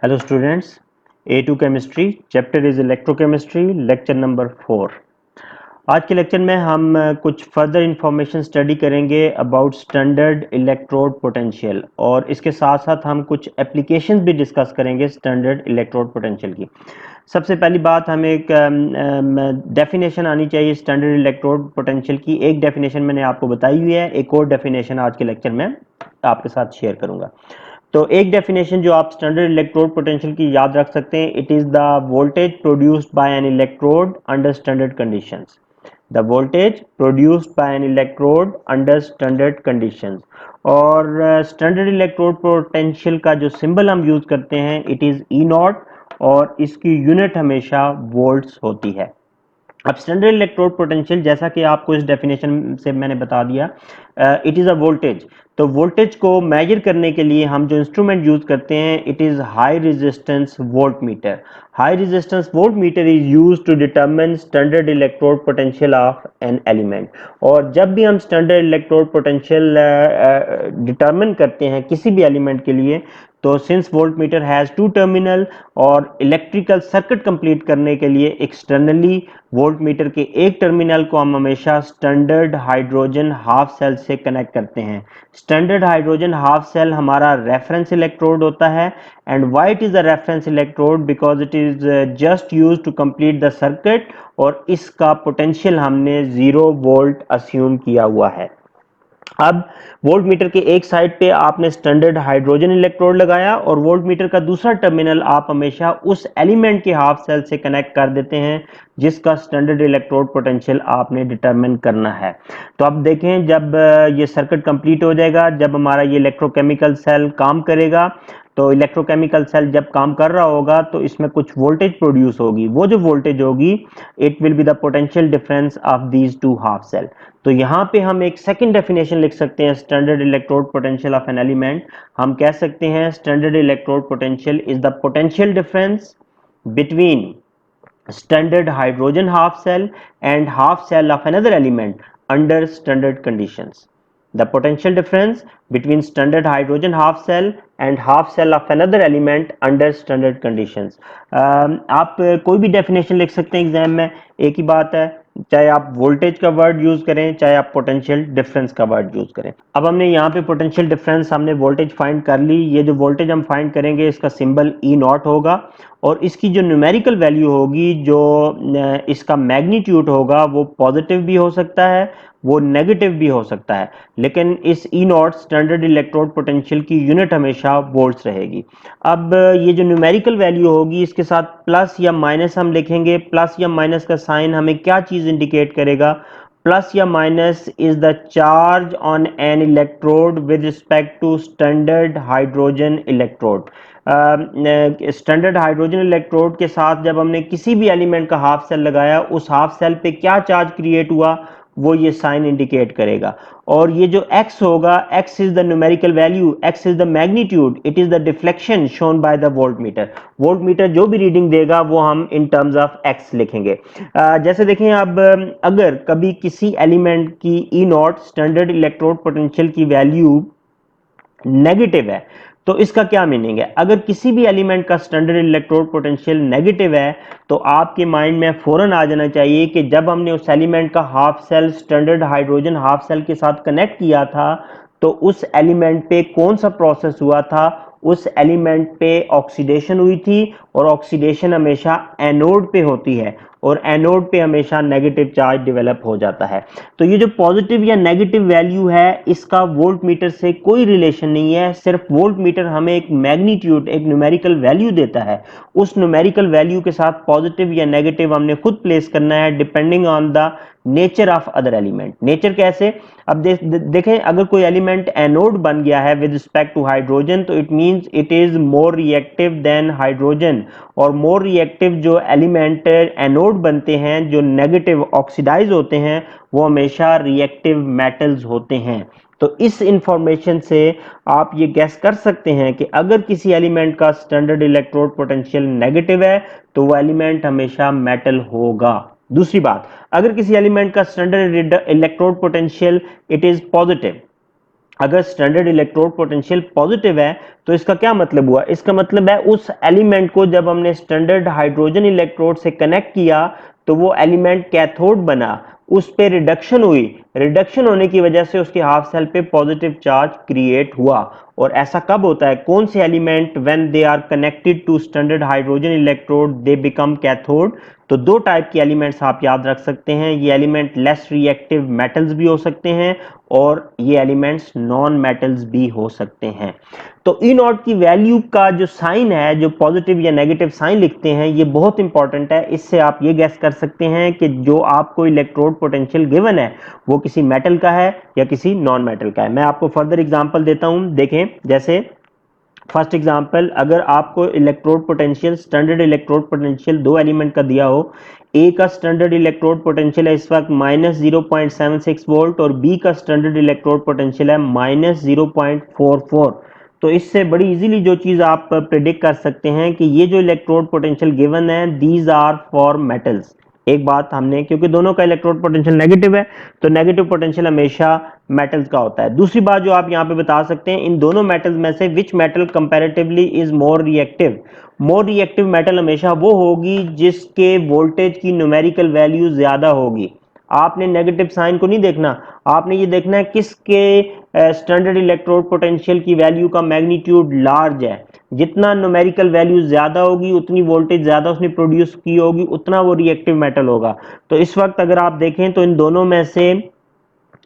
Hello students, A2 chemistry chapter is electrochemistry, lecture number 4। आज के lecture में हम कुछ फर्दर इंफॉर्मेशन स्टडी करेंगे अबाउट स्टैंडर्ड इलेक्ट्रोड पोटेंशियल, और इसके साथ साथ हम कुछ एप्लीकेशंस भी डिस्कस करेंगे स्टैंडर्ड इलेक्ट्रोड पोटेंशियल की। सबसे पहली बात, हमें एक डेफिनेशन आनी चाहिए स्टैंडर्ड इलेक्ट्रोड पोटेंशियल की। एक डेफिनेशन मैंने आपको बताई हुई है, एक और डेफिनेशन आज के लेक्चर में आपके साथ शेयर करूंगा। तो एक डेफिनेशन जो आप स्टैंडर्ड इलेक्ट्रोड पोटेंशियल की याद रख सकते हैं, it is the voltage produced by N electrode under standard conditions. The voltage produced by N electrode under standard conditions. और स्टैंडर्ड इलेक्ट्रोड पोटेंशियल का जो सिंबल हम यूज करते हैं, इट इज ई नॉट, और इसकी यूनिट हमेशा वोल्ट्स होती है। अब स्टैंडर्ड इलेक्ट्रोड पोटेंशियल, जैसा कि आपको इस डेफिनेशन से मैंने बता दिया, इट इज़ अ वोल्टेज। तो वोल्टेज को मेजर करने के लिए हम जो इंस्ट्रूमेंट यूज करते हैं, it is high resistance volt meter. High resistance volt meter is use to determine standard electrode potential of an element. और जब भी हम स्टैंडर्ड इलेक्ट्रोड पोटेंशियल डिटरमिन करते हैं किसी भी एलिमेंट के लिए, तो since volt meter has two terminal, और इलेक्ट्रिकल सर्किट कंप्लीट करने के लिए एक्सटर्नली वोल्ट मीटर के एक टर्मिनल को हम हमेशा स्टैंडर्ड हाइड्रोजन हाफ सेल से कनेक्ट करते हैं। स्टैंडर्ड हाइड्रोजन हाफ सेल हमारा रेफरेंस इलेक्ट्रोड होता है। And why it is a reference electrode? Because it is just use to complete the circuit, और इसका पोटेंशियल हमने 0 वोल्ट अस्यूम किया हुआ है। अब वोल्ट मीटर के एक साइड पे आपने स्टैंडर्ड हाइड्रोजन इलेक्ट्रोड लगाया, और वोल्ट मीटर का दूसरा टर्मिनल आप हमेशा उस एलिमेंट के हाफ सेल से कनेक्ट कर देते हैं जिसका स्टैंडर्ड इलेक्ट्रोड पोटेंशियल आपने डिटरमिन करना है। तो अब देखें, जब ये सर्किट कंप्लीट हो जाएगा, जब हमारा ये इलेक्ट्रोकेमिकल सेल काम करेगा, तो इलेक्ट्रोकेमिकल सेल जब काम कर रहा होगा तो इसमें कुछ वोल्टेज प्रोड्यूस होगी। वो जो वोल्टेज होगी, it will be the potential difference of these two half cell. तो यहाँ पे हम एक सेकंड डेफिनेशन लिख सकते हैं standard electrode potential of an element. हम कह सकते हैं standard electrode potential is the potential difference between standard hydrogen half cell and half cell of another element under standard conditions. The potential difference between standard hydrogen half cell and half cell of another element under standard conditions. आप कोई भी definition लिख सकते हैं exam में, एक ही बात है, चाहे आप वोल्टेज का वर्ड यूज करें, चाहे आप पोटेंशियल डिफरेंस का वर्ड यूज करें। अब हमने यहाँ पे पोटेंशियल डिफरेंस, हमने वोल्टेज फाइंड कर ली। ये जो वोल्टेज हम फाइंड करेंगे, इसका सिंबल ई नॉट होगा, और इसकी जो न्यूमेरिकल वैल्यू होगी, जो इसका मैग्नीट्यूड होगा, वो पॉजिटिव भी हो सकता है, वो नेगेटिव भी हो सकता है। लेकिन इस ई नॉट स्टैंडर्ड इलेक्ट्रोड पोटेंशियल की यूनिट हमेशा वोल्ट्स रहेगी। अब ये जो न्यूमेरिकल वैल्यू होगी, इसके साथ प्लस या माइनस हम लिखेंगे। प्लस या माइनस का साइन हमें क्या चीज इंडिकेट करेगा? प्लस या minus is the charge on an electrode with respect to standard hydrogen electrode. Standard hydrogen electrode के साथ जब हमने किसी भी एलिमेंट का हाफ सेल लगाया, उस हाफ सेल पे क्या चार्ज क्रिएट हुआ, वो ये साइन इंडिकेट करेगा। और ये जो x होगा, x is the numerical value, x is the magnitude, it is the deflection shown by the volt meter. Volt meter जो भी रीडिंग देगा वो हम इन टर्म्स ऑफ x लिखेंगे। जैसे देखें, अब अगर कभी किसी एलिमेंट की ई नॉट स्टैंडर्ड इलेक्ट्रोड पोटेंशियल की वैल्यू नेगेटिव है, तो इसका क्या मीनिंग है? अगर किसी भी एलिमेंट का स्टैंडर्ड इलेक्ट्रोड पोटेंशियल नेगेटिव है, तो आपके माइंड में फौरन आ जाना चाहिए कि जब हमने उस एलिमेंट का half cell standard hydrogen half cell के साथ कनेक्ट किया था, तो उस एलिमेंट पे कौन सा प्रोसेस हुआ था? उस एलिमेंट पे ऑक्सीडेशन हुई थी, और ऑक्सीडेशन हमेशा एनोड पे होती है, और एनोड पे हमेशा नेगेटिव चार्ज डेवलप हो जाता है। तो ये जो पॉजिटिव या नेगेटिव वैल्यू है, इसका वोल्ट मीटर से कोई रिलेशन नहीं है। सिर्फ वोल्ट मीटर हमें एक मैग्नीट्यूड, एक न्यूमेरिकल वैल्यू देता है। उस न्यूमेरिकल वैल्यू के साथ पॉजिटिव या नेगेटिव हमने खुद प्लेस करना है, depending on the nature of other element. Nature कैसे? अब देखें, अगर कोई एलिमेंट एनोड बन गया है विद रिस्पेक्ट टू हाइड्रोजन, तो it means it is more reactive then hydrogen. और मोर रिएक्टिव जो एलिमेंट एनोड बनते हैं, जो नेगेटिव ऑक्सीडाइज होते हैं, वो हमेशा रिएक्टिव मेटल्स होते हैं। तो इस इंफॉर्मेशन से आप ये गैस कर सकते हैं कि अगर किसी एलिमेंट का स्टैंडर्ड इलेक्ट्रोड पोटेंशियल नेगेटिव है, तो वो एलिमेंट हमेशा मेटल होगा। दूसरी बात, अगर किसी एलिमेंट का standard electrode potential it is positive, अगर स्टैंडर्ड इलेक्ट्रोड पोटेंशियल पॉजिटिव है तो इसका क्या मतलब हुआ, इसका मतलब है उस एलिमेंट को जब हमने स्टैंडर्ड हाइड्रोजन इलेक्ट्रोड से कनेक्ट किया तो वो एलिमेंट कैथोड बना, उस पे रिडक्शन हुई, रिडक्शन होने की वजह से उसकी हाफ सेल पे पॉजिटिव चार्ज क्रिएट हुआ। और ऐसा कब होता है, कौन से element, when they are connected to standard hydrogen electrode they become cathode. तो दो टाइप के एलिमेंट्स आप याद रख सकते हैं, ये एलिमेंट लेस रिएक्टिव मेटल्स भी हो सकते हैं और ये एलिमेंट्स नॉन मेटल्स भी हो सकते हैं। तो ई नॉट की वैल्यू का जो साइन है, जो पॉजिटिव या नेगेटिव साइन लिखते हैं, ये बहुत इंपॉर्टेंट है। इससे आप ये गैस कर सकते हैं कि जो आपको इलेक्ट्रोड पोटेंशियल गिवन है वो किसी मेटल का है या किसी नॉन मेटल का है। मैं आपको फर्दर एग्जांपल देता हूं, देखें। जैसे फर्स्ट एग्जांपल, अगर आपको electrode potential, standard electrode potential दो एलिमेंट का दिया हो, ए का स्टैंडर्ड इलेक्ट्रोड पोटेंशियल है इस वक्त -0.76 वोल्ट और बी का स्टैंडर्ड इलेक्ट्रोड पोटेंशियल है -0.44। तो इससे बड़ी इजीली जो चीज आप प्रिडिक्ट कर सकते हैं कि ये जो इलेक्ट्रोड पोटेंशियल गिवन है दीज आर फॉर मेटल्स। एक बात हमने, क्योंकि दोनों का इलेक्ट्रोड पोटेंशियल नेगेटिव है तो नेगेटिव पोटेंशियल हमेशा मेटल्स का होता है। दूसरी बात जो आप यहां पे बता सकते हैं, इन दोनों मेटल्स में से which metal comparatively is more reactive. More reactive metal हमेशा वो होगी जिसके वोल्टेज की न्यूमेरिकल वैल्यू ज्यादा होगी। आपने नेगेटिव साइन को नहीं देखना, आपने ये देखना है किसके स्टैंडर्ड इलेक्ट्रोड पोटेंशियल की वैल्यू का मैग्नीट्यूड लार्ज है। जितना न्यूमेरिकल वैल्यू ज्यादा होगी उतनी वोल्टेज ज्यादा उसने प्रोड्यूस की होगी, उतना वो रिएक्टिव मेटल होगा। तो इस वक्त अगर आप देखें तो इन दोनों में से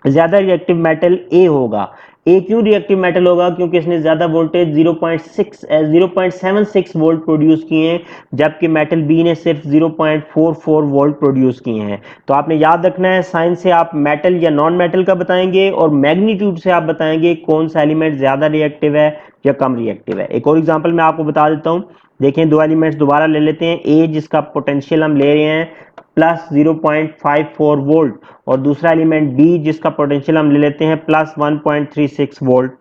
ज्यादा रिएक्टिव मेटल ए होगा। ए क्यों रिएक्टिव मेटल होगा, क्योंकि इसने ज्यादा वोल्टेज 0.76 वोल्ट प्रोड्यूस किए हैं, जबकि मेटल बी ने सिर्फ 0.44 वोल्ट प्रोड्यूस किए हैं। तो आपने याद रखना है, साइन से आप मेटल या नॉन मेटल का बताएंगे और मैग्नीट्यूड से आप बताएंगे कौन सा एलिमेंट ज्यादा रिएक्टिव है या कम रिएक्टिव है। एक और एग्जांपल मैं आपको बता देता हूं, देखें दो एलिमेंट्स दोबारा ले लेते हैं। ए जिसका पोटेंशियल हम ले रहे हैं +0.54 वोल्ट और दूसरा एलिमेंट बी जिसका पोटेंशियल हम ले लेते हैं +1.36 वोल्ट।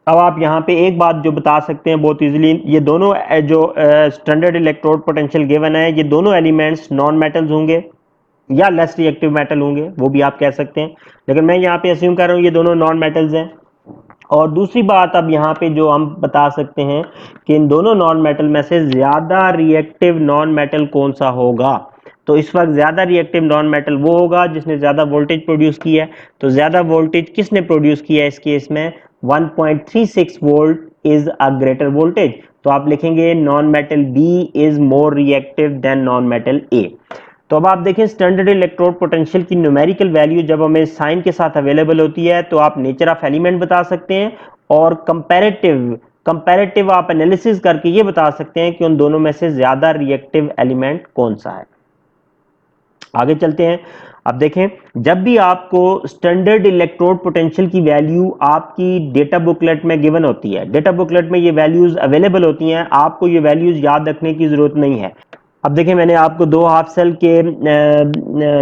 अब आप यहाँ पे एक बात जो बता सकते हैं बहुत इजीली, ये दोनों जो स्टैंडर्ड इलेक्ट्रोड पोटेंशियल गिवन है, ये दोनों एलिमेंट्स नॉन मेटल्स होंगे या लेस रिएक्टिव मेटल होंगे, वो भी आप कह सकते हैं, लेकिन मैं यहाँ पे अस्यूम कर रहा हूँ ये दोनों नॉन मेटल्स हैं। और दूसरी बात अब यहाँ पे जो हम बता सकते हैं कि इन दोनों नॉन मेटल में से ज्यादा रिएक्टिव नॉन मेटल कौन सा होगा। तो इस वक्त ज्यादा रिएक्टिव नॉन मेटल वो होगा जिसने ज्यादा वोल्टेज प्रोड्यूस किया है। तो ज्यादा वोल्टेज किसने प्रोड्यूस किया है इस केस में, 1.36 volt is a greater voltage. तो आप लिखेंगे non metal B is more reactive than non metal A. तो अब आप देखें स्टैंडर्ड इलेक्ट्रोड पोटेंशियल की न्यूमेरिकल वैल्यू जब हमें साइन के साथ अवेलेबल होती है तो आप नेचर ऑफ एलिमेंट बता सकते हैं और कंपैरेटिव आप एनालिसिस करके ये बता सकते हैं कि उन दोनों में से ज्यादा रिएक्टिव एलिमेंट कौन सा है। आगे चलते हैं। अब देखें, जब भी आपको स्टैंडर्ड इलेक्ट्रोड पोटेंशियल की वैल्यू आपकी डेटा बुकलेट में गिवन होती है, डेटा बुकलेट में ये वैल्यूज अवेलेबल होती हैं, आपको ये वैल्यूज याद रखने की जरूरत नहीं है। अब देखिए मैंने आपको दो हाफ सेल के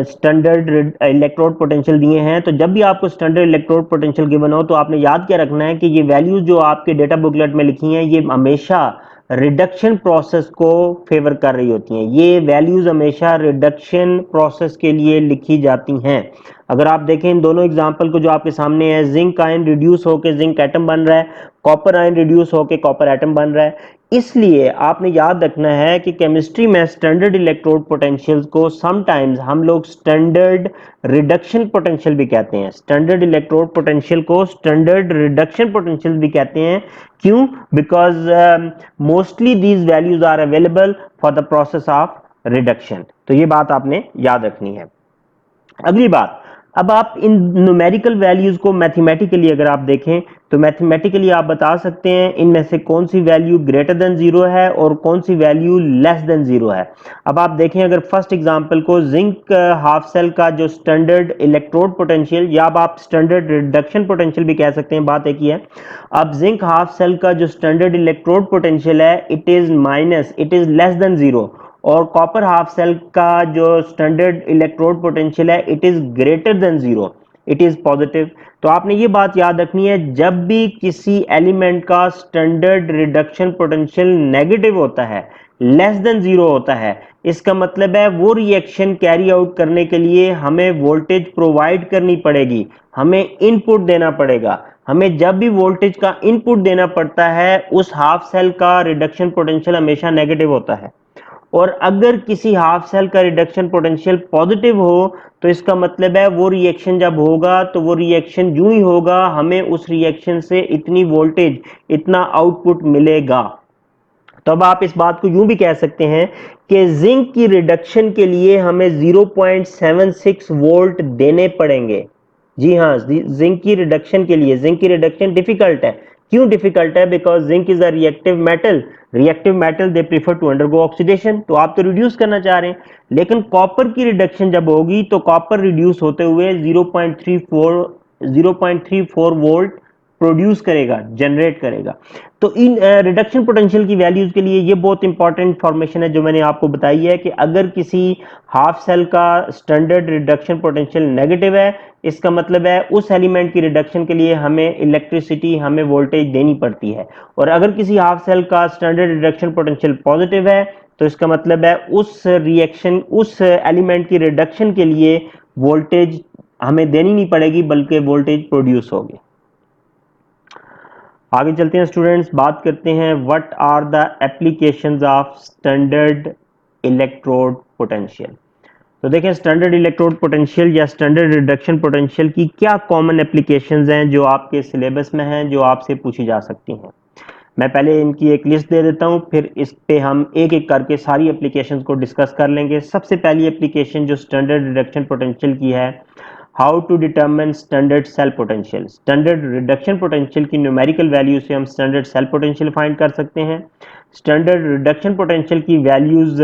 स्टैंडर्ड इलेक्ट्रोड पोटेंशियल दिए हैं। तो जब भी आपको स्टैंडर्ड इलेक्ट्रोड पोटेंशियल गिवन हो तो आपने याद क्या रखना है कि ये वैल्यूज जो आपके डेटा बुकलेट में लिखी हैं ये हमेशा रिडक्शन प्रोसेस को फेवर कर रही होती हैं। ये वैल्यूज हमेशा रिडक्शन प्रोसेस के लिए लिखी जाती हैं। अगर आप देखें इन दोनों एग्जांपल को जो आपके सामने है, जिंक आयन रिड्यूस होकर जिंक एटम बन रहा है, कॉपर आयन रिड्यूस होकर कॉपर एटम बन रहा है। इसलिए आपने याद रखना है कि केमिस्ट्री में स्टैंडर्ड इलेक्ट्रोड पोटेंशियल को समटाइम्स हम लोग स्टैंडर्ड रिडक्शन पोटेंशियल भी कहते हैं। स्टैंडर्ड इलेक्ट्रोड पोटेंशियल को स्टैंडर्ड रिडक्शन पोटेंशियल भी कहते हैं। क्यों? Because mostly these values are available for the process of reduction. तो ये बात आपने याद रखनी है। अगली बात, अब आप इन न्यूमेरिकल वैल्यूज को मैथमेटिकली अगर आप देखें तो मैथमेटिकली आप बता सकते हैं इनमें से कौन सी वैल्यू ग्रेटर देन जीरो है और कौन सी वैल्यू लेस देन जीरो है। अब आप देखें अगर फर्स्ट एग्जांपल को, जिंक हाफ सेल का जो स्टैंडर्ड इलेक्ट्रोड पोटेंशियल या अब आप स्टैंडर्ड रिडक्शन पोटेंशियल भी कह सकते हैं, बात एक ही है। अब जिंक हाफ सेल का जो स्टैंडर्ड इलेक्ट्रोड पोटेंशियल है it is less than zero और कॉपर हाफ सेल का जो स्टैंडर्ड इलेक्ट्रोड पोटेंशियल है it is greater than zero, it is positive. तो आपने ये बात याद रखनी है, जब भी किसी एलिमेंट का स्टैंडर्ड रिडक्शन पोटेंशियल नेगेटिव होता है, लेस देन जीरो होता है, इसका मतलब है वो रिएक्शन कैरी आउट करने के लिए हमें वोल्टेज प्रोवाइड करनी पड़ेगी, हमें इनपुट देना पड़ेगा, हमें जब भी वोल्टेज का इनपुट देना पड़ता है उस हाफ सेल का रिडक्शन पोटेंशियल हमेशा नेगेटिव होता है, और अगर किसी हाफ सेल का रिडक्शन पोटेंशियल पॉजिटिव हो तो इसका मतलब है वो रिएक्शन जब होगा तो वो रिएक्शन यूं ही होगा, हमें उस रिएक्शन से इतनी वोल्टेज, इतना आउटपुट मिलेगा। तो अब आप इस बात को यूं भी कह सकते हैं कि जिंक की रिडक्शन के लिए हमें 0.76 वोल्ट देने पड़ेंगे। जी हाँ, जिंक की रिडक्शन के लिए, जिंक की रिडक्शन डिफिकल्ट है। क्यों डिफिकल्ट है? Because zinc is a reactive metal, reactive metal they prefer to undergo oxidation, तो आप तो रिड्यूस करना चाह रहे हैं। लेकिन कॉपर की रिडक्शन जब होगी तो कॉपर रिड्यूस होते हुए 0.34 वोल्ट प्रोड्यूस करेगा, जनरेट करेगा। तो इन रिडक्शन पोटेंशियल की वैल्यूज के लिए ये बहुत इंपॉर्टेंट इंफॉर्मेशन है जो मैंने आपको बताई है कि अगर किसी हाफ सेल का स्टैंडर्ड रिडक्शन पोटेंशियल नेगेटिव है, इसका मतलब है उस एलिमेंट की रिडक्शन के लिए हमें इलेक्ट्रिसिटी, हमें वोल्टेज देनी पड़ती है। और अगर किसी हाफ सेल का स्टैंडर्ड रिडक्शन पोटेंशियल पॉजिटिव है तो इसका मतलब है उस रिएक्शन, उस एलिमेंट की रिडक्शन के लिए वोल्टेज हमें देनी नहीं पड़ेगी बल्कि वोल्टेज प्रोड्यूस होगी। आगे चलते हैं स्टूडेंट्स, बात करते हैं what are the applications of standard electrode potential. तो देखें, स्टैंडर्ड इलेक्ट्रोड पोटेंशियल या स्टैंडर्ड रिडक्शन पोटेंशियल की क्या कॉमन एप्लीकेशंस हैं जो आपके सिलेबस में हैं, जो आपसे पूछी जा सकती हैं। मैं पहले इनकी एक लिस्ट दे देता हूं, फिर इस पे हम एक एक करके सारी एप्लीकेशंस को डिस्कस कर लेंगे। सबसे पहली एप्लीकेशन जो स्टैंडर्ड रिडक्शन पोटेंशियल की है, how to determine standard cell potential. Standard reduction potential की न्यूमेरिकल वैल्यू से हम स्टैंडर्ड सेल पोटेंशियल फाइंड कर सकते हैं। स्टैंडर्ड रिडक्शन पोटेंशियल की वैल्यूज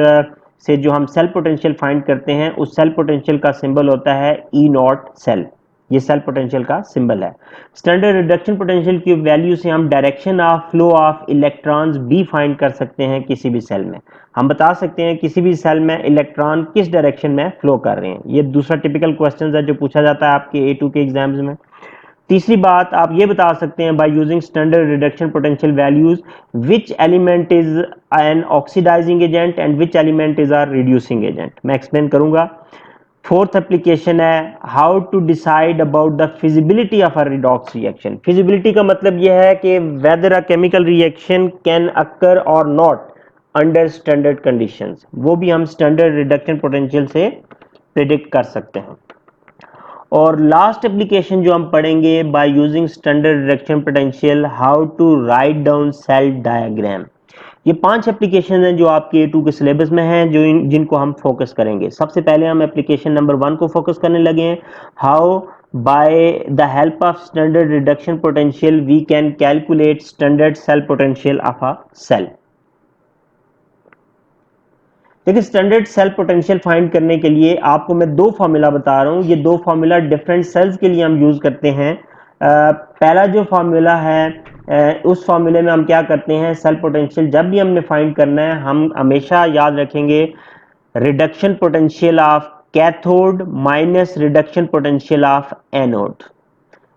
से जो हम सेल पोटेंशियल फाइंड करते हैं, उस सेल पोटेंशियल का सिंबल होता है ई नॉट सेल, ये सेल पोटेंशियल का सिंबल है। स्टैंडर्ड रिडक्शन पोटेंशियल की वैल्यू से हम direction of flow of electrons भी फाइंड कर सकते हैं। किसी भी सेल में हम बता सकते हैं किसी भी सेल में इलेक्ट्रॉन किस डायरेक्शन में फ्लो कर रहे हैं। ये दूसरा टिपिकल क्वेश्चन है जो पूछा जाता है आपके A2 के एग्जाम्स में। तीसरी बात, आप ये बता सकते हैं by using standard reduction potential values which element is an oxidizing agent and which element is are reducing agent. मैं एक्सप्लेन करूंगा। फोर्थ एप्लीकेशन है how to decide about the feasibility of a redox reaction. Feasibility का मतलब यह है कि whether a chemical reaction can occur और not under standard conditions, वो भी हम स्टैंडर्ड रिडक्शन पोटेंशियल से प्रिडिक्ट कर सकते हैं। और लास्ट एप्लीकेशन जो हम पढ़ेंगे by using standard reduction potential, how to write down cell diagram. ये 5 एप्लीकेशन हैं जो आपके A2 के सिलेबस में हैं, जो जिनको हम फोकस करेंगे। सबसे पहले हम एप्लीकेशन नंबर 1 को फोकस करने लगे हैं। How by the help of standard reduction potential we can calculate standard cell potential of a cell. देखिए, स्टैंडर्ड सेल पोटेंशियल फाइंड करने के लिए आपको मैं दो फॉर्मूला बता रहा हूं। ये दो फॉर्मूला डिफरेंट सेल्स के लिए हम यूज करते हैं। पहला जो फॉर्मूला है, उस फॉर्मूले में हम क्या करते हैं, सेल पोटेंशियल जब भी हमने फाइंड करना है हम हमेशा याद रखेंगे reduction potential of cathode minus reduction potential of anode.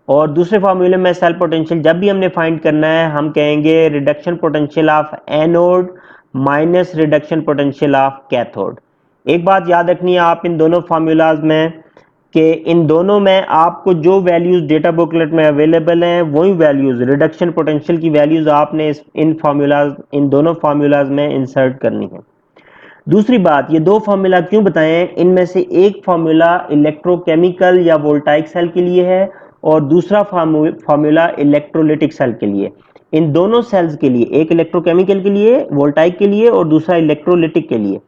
और दूसरे फॉर्मूले में सेल पोटेंशियल जब भी हमने फाइंड करना है हम कहेंगे reduction potential of anode minus reduction potential of cathode. एक बात याद रखनी है आप इन दोनों फार्मूलाज में कि इन दोनों में आपको जो वैल्यूज डेटा बुकलेट में अवेलेबल हैं वही वैल्यूज, रिडक्शन पोटेंशियल की वैल्यूज आपने इन दोनों फार्मूलाज में इंसर्ट करनी है। दूसरी बात, ये दो फार्मूला क्यों बताएं, इनमें से एक फार्मूला इलेक्ट्रोकेमिकल या वोल्टाइक सेल के लिए है और दूसरा फार्मूला इलेक्ट्रोलिटिक सेल के लिए। इन दोनों सेल्स के लिए, एक इलेक्ट्रोकेमिकल के लिए, वोल्टाइक के लिए, और दूसरा इलेक्ट्रोलिटिक के लिए,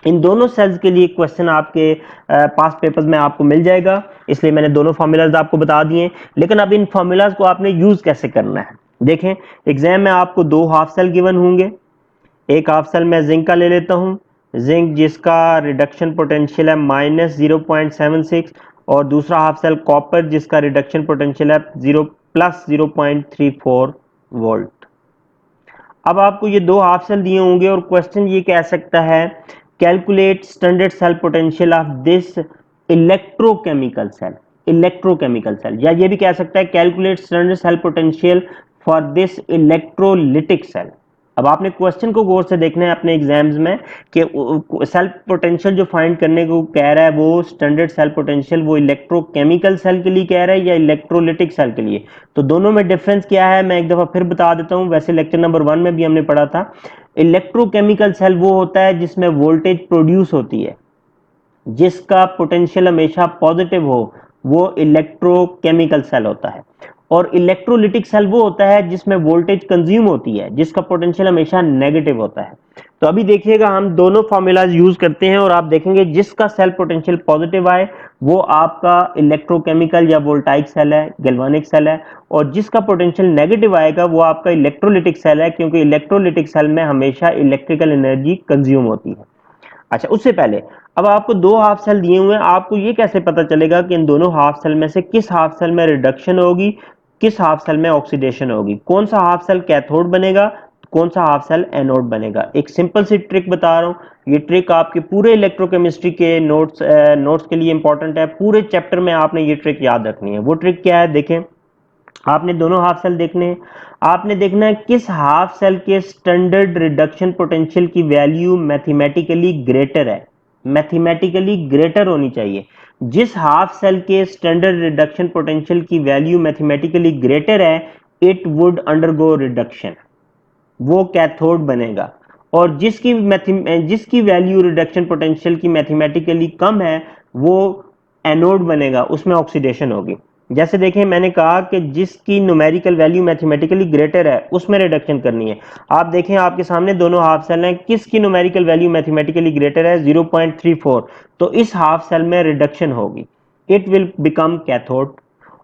इन दोनों सेल्स के लिए क्वेश्चन आपके पास पेपर्स में आपको मिल जाएगा, इसलिए मैंने दोनों फार्मूलाज आपको बता दिए। लेकिन अब इन फार्मूलाज को आपने यूज कैसे करना है। देखें, एग्जाम में आपको दो हाफ सेल गिवन होंगे। एक हाफ सेल में जिंक का ले लेता हूं, जिंक जिसका रिडक्शन पोटेंशियल है -0.76, और दूसरा हाफ सेल कॉपर जिसका रिडक्शन पोटेंशियल है 0.34 वोल्ट। अब आपको ये दो हाफ सेल दिए होंगे और क्वेश्चन ये कह सकता है calculate standard cell potential of this electrochemical cell. Electrochemical cell, या ये भी कह सकता है calculate standard cell potential for this electrolytic cell. अब आपने क्वेश्चन को गौर से देखना है अपने एग्जाम्स में कि सेल्फ पोटेंशियल जो फाइंड करने को कह रहा है वो स्टैंडर्ड सेल्फ पोटेंशियल वो इलेक्ट्रोकेमिकल सेल के लिए कह रहा है या इलेक्ट्रोलिटिक सेल के लिए। तो दोनों में डिफरेंस क्या है मैं एक दफा फिर बता देता हूं, वैसे लेक्चर नंबर 1 में भी हमने पढ़ा था। इलेक्ट्रोकेमिकल सेल वो होता है जिसमें वोल्टेज प्रोड्यूस होती है, जिसका पोटेंशियल हमेशा पॉजिटिव हो, वो इलेक्ट्रोकेमिकल सेल होता है। और इलेक्ट्रोलिटिक सेल वो होता है जिसमें वोल्टेज कंज्यूम होती है, जिसका पोटेंशियल हमेशा नेगेटिव होता है। तो अभी देखिएगा हम दोनों फॉर्मूलाज यूज करते हैं और आप देखेंगे जिसका सेल पोटेंशियल पॉजिटिव आए वो आपका इलेक्ट्रोकेमिकल या वोल्टाइक सेल है, गैल्वानिक सेल है, और जिसका पोटेंशियल नेगेटिव आएगा वो आपका इलेक्ट्रोलिटिक सेल है, क्योंकि इलेक्ट्रोलिटिक सेल में हमेशा इलेक्ट्रिकल एनर्जी कंज्यूम होती है। अच्छा, उससे पहले अब आपको दो हाफ सेल दिए हुए हैं, आपको ये कैसे पता चलेगा कि इन दोनों हाफ सेल में से किस हाफ सेल में रिडक्शन होगी, किस हाफ सेल में ऑक्सीडेशन होगी, कौन सा हाफ सेल कैथोड बनेगा, कौन सा हाफ सेल एनोड बनेगा। एक सिंपल सी ट्रिक बता रहा हूं, ये ट्रिक आपके पूरे इलेक्ट्रोकेमिस्ट्री के नोट्स के लिए इंपॉर्टेंट है। पूरे चैप्टर में आपने ये ट्रिक याद रखनी है। वो ट्रिक क्या है, देखें, आपने दोनों हाफ सेल देखने हैं, आपने देखना है किस हाफ सेल के स्टैंडर्ड रिडक्शन पोटेंशियल की वैल्यू मैथमेटिकली ग्रेटर है, मैथमेटिकली ग्रेटर होनी चाहिए। जिस हाफ सेल के स्टैंडर्ड रिडक्शन पोटेंशियल की वैल्यू मैथमेटिकली ग्रेटर है, इट वुड अंडरगो रिडक्शन, वो कैथोड बनेगा। और जिसकी वैल्यू रिडक्शन पोटेंशियल की मैथमेटिकली कम है वो एनोड बनेगा, उसमें ऑक्सीडेशन होगी। जैसे देखें, मैंने कहा कि जिसकी न्यूमेरिकल वैल्यू मैथमेटिकली ग्रेटर है उसमें रिडक्शन करनी है। आप देखें आपके सामने दोनों हाफ सेल हैं, किसकी न्यूमेरिकल वैल्यू मैथमेटिकली ग्रेटर है, 0.34, तो इस हाफ सेल में रिडक्शन होगी, इट विल बिकम कैथोड।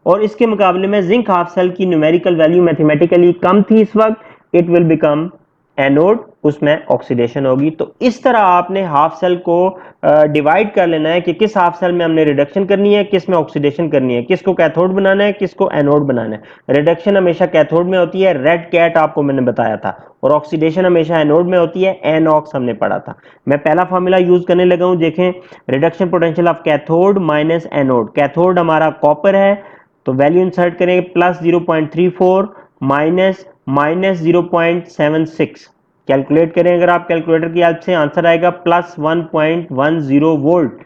और इसके मुकाबले में जिंक हाफ सेल की न्यूमेरिकल वैल्यू मैथमेटिकली कम थी इस वक्त, इट विल बिकम एनोड, उसमें ऑक्सीडेशन होगी। तो इस तरह आपने हाफ सेल को डिवाइड कर लेना है कि किस हाफ सेल में हमने रिडक्शन करनी है, किस में ऑक्सीडेशन करनी है, किसको कैथोड बनाना है, किसको एनोड बनाना है। रिडक्शन हमेशा कैथोड में होती है, रेड कैट आपको मैंने बताया था, और ऑक्सीडेशन हमेशा एनोड में होती है, एनऑक्स हमने पढ़ा था। मैं पहला फॉर्मूला यूज करने लगा हूं, देखें, reduction potential of cathode minus anode. Cathode हमारा कॉपर है, तो वैल्यू इंसर्ट करेंगे, प्लस 0.34 माइनस माइनस 0.76, कैलकुलेट करें अगर आप कैलकुलेटर की हेल्प से, आंसर आएगा प्लस 1.10 वोल्ट।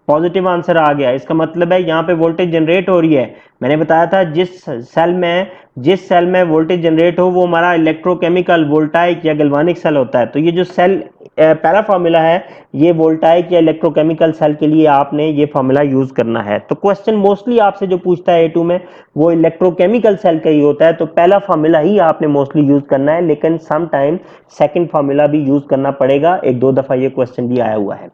पॉजिटिव आंसर आ गया, इसका मतलब है यहाँ पे वोल्टेज जनरेट हो रही है। मैंने बताया था जिस सेल में वोल्टेज जनरेट हो वो हमारा इलेक्ट्रोकेमिकल वोल्टाइक या गैल्वानिक सेल होता है। तो ये जो सेल पहला फॉर्मूला है ये वोल्टाइक या इलेक्ट्रोकेमिकल सेल के लिए आपने ये फॉर्मूला यूज करना है। तो क्वेश्चन मोस्टली आपसे जो पूछता है A2 में वो इलेक्ट्रोकेमिकल सेल का ही होता है, तो पहला फॉर्मूला ही आपने मोस्टली यूज करना है, लेकिन सम टाइम सेकंड फॉर्मूला भी यूज करना पड़ेगा, एक दो दफा ये क्वेश्चन भी आया हुआ है।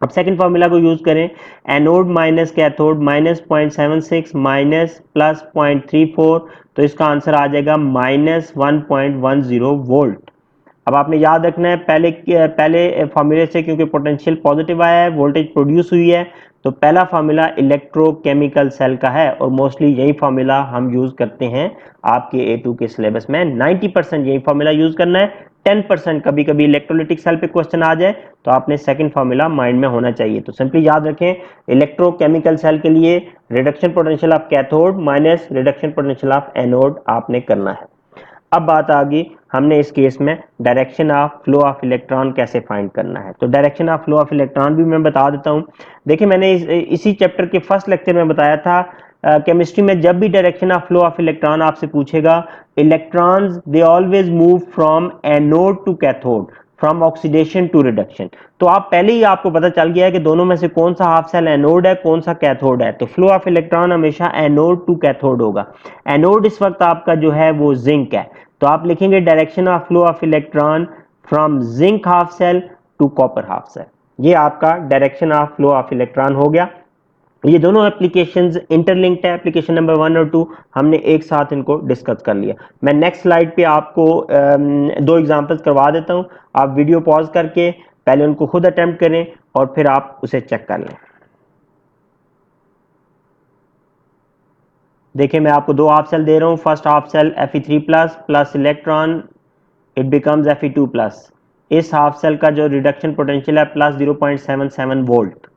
अब सेकंड फॉर्मूला को यूज करें, anode minus cathode minus 0.76 minus plus 0.34, तो इसका आंसर आ जाएगा माइनस 1.10 वोल्ट। अब आपने याद रखना है पहले फॉर्मूले से, क्योंकि पोटेंशियल पॉजिटिव आया है, वोल्टेज प्रोड्यूस हुई है, तो पहला फॉर्मूला इलेक्ट्रोकेमिकल सेल का है, और मोस्टली यही फॉर्मूला हम यूज करते हैं आपके A2 के सिलेबस में। 90% यही फॉर्मूला यूज करना है, 10% कभी कभी इलेक्ट्रोलिटिक सेल पे क्वेश्चन आ जाए तो आपने सेकंड फॉर्मूला माइंड में होना चाहिए। तो सिंपली याद रखें, इलेक्ट्रोकेमिकल सेल के लिए reduction potential of cathode minus reduction potential of anode आपने करना है। अब बात आ गई, हमने इस केस में direction of flow of electron कैसे फाइंड करना है। तो direction of flow of electron भी मैं बता देता हूं। देखिए, मैंने इसी चैप्टर के फर्स्ट लेक्चर में बताया था, केमिस्ट्री में जब भी direction of flow of electron आपसे पूछेगा, electrons they always move from anode to cathode, from oxidation to reduction. तो आप पहले ही आपको पता चल गया है कि दोनों में से कौन सा हाफ सेल एनोड है, कौन सा कैथोड है। तो फ्लो ऑफ इलेक्ट्रॉन हमेशा एनोड टू कैथोड होगा। एनोड इस वक्त आपका जो है वो जिंक है, तो आप लिखेंगे direction of flow of electron from zinc half cell to copper half cell. ये आपका direction of flow of electron हो गया। ये दोनों एप्लीकेशंस इंटरलिंक्ड है, एप्लीकेशन नंबर 1 और 2 हमने एक साथ इनको डिस्कस कर लिया। मैं नेक्स्ट स्लाइड पे आपको दो एग्जांपल्स करवा देता हूं, आप वीडियो पॉज करके पहले उनको खुद अटेम्प्ट करें और फिर आप उसे चेक कर लें। देखिए, मैं आपको दो हाफ सेल दे रहा हूं। First half cell Fe3 plus electron, it becomes Fe2 plus. इस हाफ सेल का जो रिडक्शन पोटेंशियल है प्लस 0.77 वोल्ट।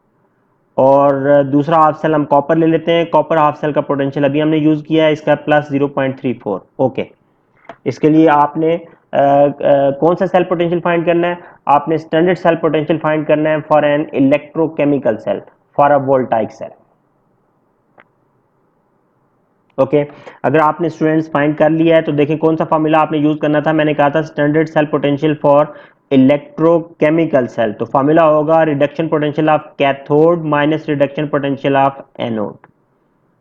और दूसरा हाफ सेल हम कॉपर ले लेते हैं। कॉपर हाफ सेल का पोटेंशियल अभी हमने यूज किया है, इसका प्लस 0.34। ओके, इसके लिए आपने कौन सा सेल पोटेंशियल फाइंड करना है? आपने स्टैंडर्ड सेल पोटेंशियल फाइंड करना है for an electrochemical cell, for a voltaic cell. Okay अगर आपने स्टूडेंट्स फाइंड कर लिया है तो देखिए कौन सा फॉर्मूला आपने यूज करना था। मैंने कहा था standard cell potential for electrochemical cell, तो फॉर्मूला होगा reduction potential of cathode minus reduction potential of anode.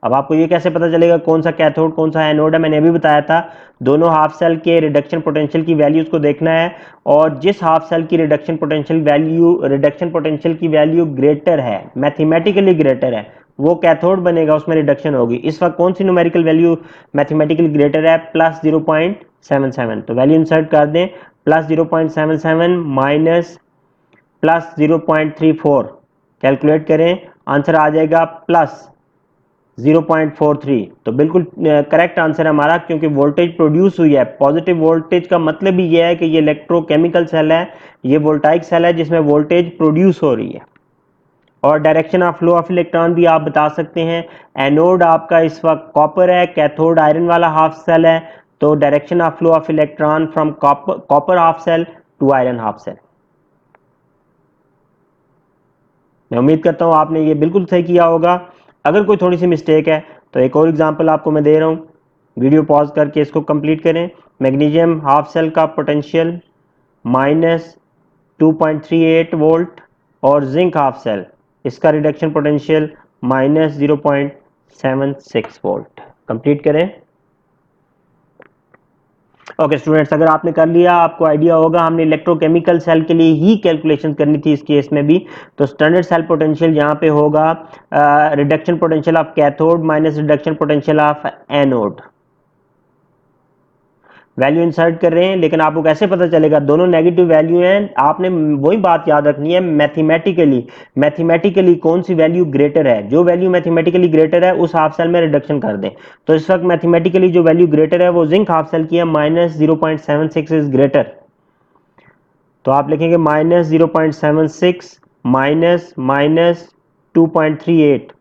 अब आपको ये कैसे पता चलेगा कौन सा कैथोड कौन सा एनोड है? मैंने अभी बताया था दोनों हाफ सेल के रिडक्शन पोटेंशियल की वैल्यूज को देखना है, और जिस हाफ सेल की रिडक्शन पोटेंशियल की वैल्यू ग्रेटर है, मैथमेटिकली ग्रेटर है, वो कैथोड बनेगा, उसमें रिडक्शन होगी। इस वक्त कौन सी न्यूमेरिकल वैल्यू मैथमेटिकली ग्रेटर है? प्लस 0.77। तो वैल्यू इंसर्ट कर दें, प्लस 0.77 माइनस प्लस 0.34, कैलकुलेट करें, आंसर आ जाएगा प्लस 0.43। तो बिल्कुल करेक्ट आंसर है हमारा, क्योंकि वोल्टेज प्रोड्यूस हुई है। पॉजिटिव वोल्टेज का मतलब ही ये है कि ये इलेक्ट्रोकेमिकल सेल है, ये वोल्टाइक सेल है जिसमें वोल्टेज प्रोड्यूस हो रही है। और direction of flow of electron भी आप बता सकते हैं। एनोड आपका इस वक्त कॉपर है, कैथोड आयरन वाला हाफ सेल है, तो direction of flow of electron from copper half cell to iron half cell. मैं उम्मीद करता हूं आपने ये बिल्कुल सही किया होगा। अगर कोई थोड़ी सी मिस्टेक है तो एक और एग्जांपल आपको मैं दे रहा हूं, वीडियो पॉज करके इसको कंप्लीट करें। मैग्नीशियम हाफ सेल का पोटेंशियल माइनस 2.38 वोल्ट, और जिंक हाफ सेल इसका reduction potential minus 0.76 volt. Complete करें। ओके स्टूडेंट्स, अगर आपने कर लिया, आपको आइडिया होगा हमने इलेक्ट्रोकेमिकल सेल के लिए ही कैलकुलेशन करनी थी इस केस में भी। तो स्टैंडर्ड सेल पोटेंशियल यहाँ पे होगा reduction potential of cathode minus reduction potential of anode. Value insert कर रहे हैं, लेकिन आपको कैसे पता चलेगा? दोनों नेगेटिव वैल्यू हैं। आपने वही बात याद रखनी है, मैथमेटिकली कौन सी वैल्यू ग्रेटर है। जो वैल्यू मैथमेटिकली ग्रेटर है उस हाफ सेल में रिडक्शन कर दें। तो इस वक्त मैथमेटिकली जो वैल्यू ग्रेटर है वो जिंक हाफ सेल की है, माइनस 0.76 इज ग्रेटर। तो आप लिखेंगे minus 0.76 minus minus 2.38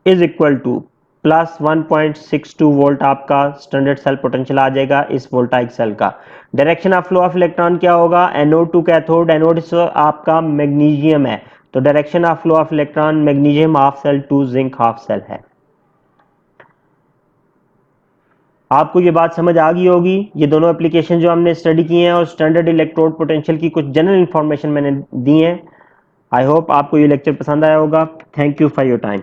is equal to plus 1.62 volt. आपका स्टैंडर्ड सेल पोटेंशियल आ जाएगा इस वोल्टाइक सेल का। Direction of flow of electron क्या होगा? Anode to cathode. एनोड आपका मैग्नीशियम है, तो direction of flow of electron magnesium half cell to zinc half cell है। आपको ये बात समझ आ गई होगी, ये दोनों एप्लीकेशन जो हमने स्टडी किए हैं और स्टैंडर्ड इलेक्ट्रोड पोटेंशियल की कुछ जनरल इंफॉर्मेशन मैंने दी है। आई होप आपको ये लेक्चर पसंद आया होगा। Thank you for your time.